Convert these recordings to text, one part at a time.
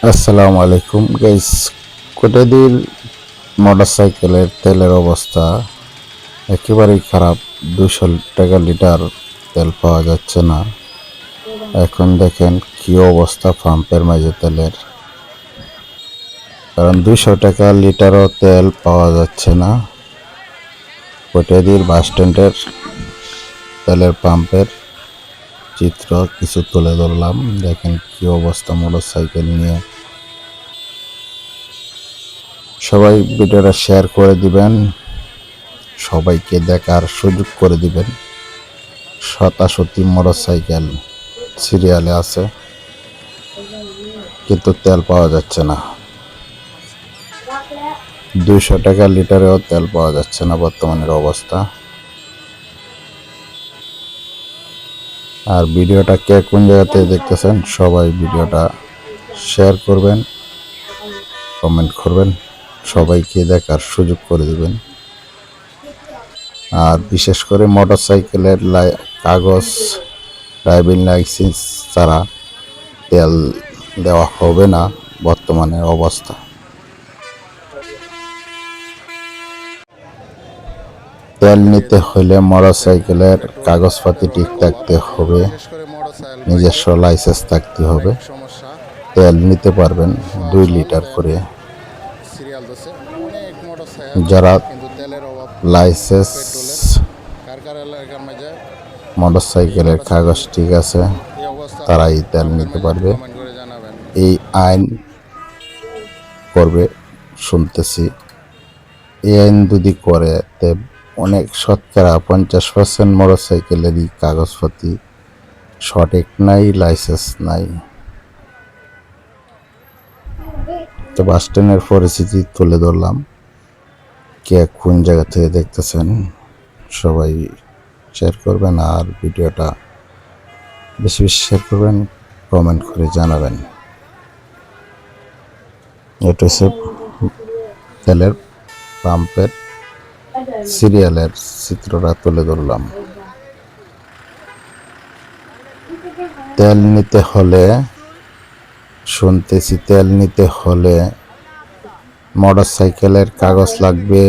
আসসালামু আলাইকুম গাইস। কোটাদির মোটরসাইকেলের তেলের অবস্থা একেবারেই খারাপ। 200 টাকা লিটার তেল পাওয়া যাচ্ছে না। এখন দেখেন কি অবস্থা পাম্পের মাঝে তেলের, কারণ 200 টাকা লিটারও তেল পাওয়া যাচ্ছে না। কোটাদির বাস স্ট্যান্ডের তেলের পাম্পের চিত্র কিছু তুলে ধরলাম। দেখেন কি অবস্থা মোটরসাইকেল নিয়ে। সবাই ভিডিওটা শেয়ার করে দিবেন, সবাইকে দেখার সুযোগ করে দিবেন। শতাশতি মোটরসাইকেল সিরিয়ালে আছে, কিন্তু তেল পাওয়া যাচ্ছে না। 200 টাকা লিটারেও তেল পাওয়া যাচ্ছে না বর্তমানের অবস্থা। আর ভিডিওটা কে কোন জায়গাতে দেখতেছেন সবাই ভিডিওটা শেয়ার করবেন, কমেন্ট করবেন, সবাইকে দেখার সুযোগ করে দিবেন। আর বিশেষ করে মোটরসাইকেলের কাগজ, ড্রাইভিং লাইসেন্স ছাড়া তেল দেওয়া হবে না বর্তমানে অবস্থা। তেল নিতে হলে মোটরসাইকেলের কাগজপাতি ঠিক থাকতে হবে, নিজস্ব লাইসেন্স থাকতে হবে। তেল নিতে পারবেন 2 লিটার করে। যারা লাইসেন্স, মোটরসাইকেলের কাগজ ঠিক আছে, তারাই তেল নিতে পারবে। এই আইন করবে শুনতেছি। এই আইন যদি করে তে অনেক শতকরা 50% মোটরসাইকেলেরই কাগজপাতি সঠিক নাই, লাইসেন্স নাই। তো বাস স্ট্যান্ডের পরিস্থিতি তুলে ধরলাম। কে কোন জায়গা থেকে দেখতেছেন সবাই শেয়ার করবেন, আর ভিডিওটা বেশি বেশি শেয়ার করবেন, কমেন্ট করে জানাবেন। এটা হচ্ছে তেলের পাম্পের সিরিয়ালের চিত্রটা তুলে ধরলাম। তেল নিতে হলে শুনতেছি, তেল নিতে হলে মোটরসাইকেলের কাগজ লাগবে,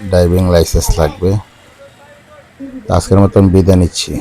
ড্রাইভিং লাইসেন্স লাগবে। আজকের মতন বিদায় নিচ্ছি।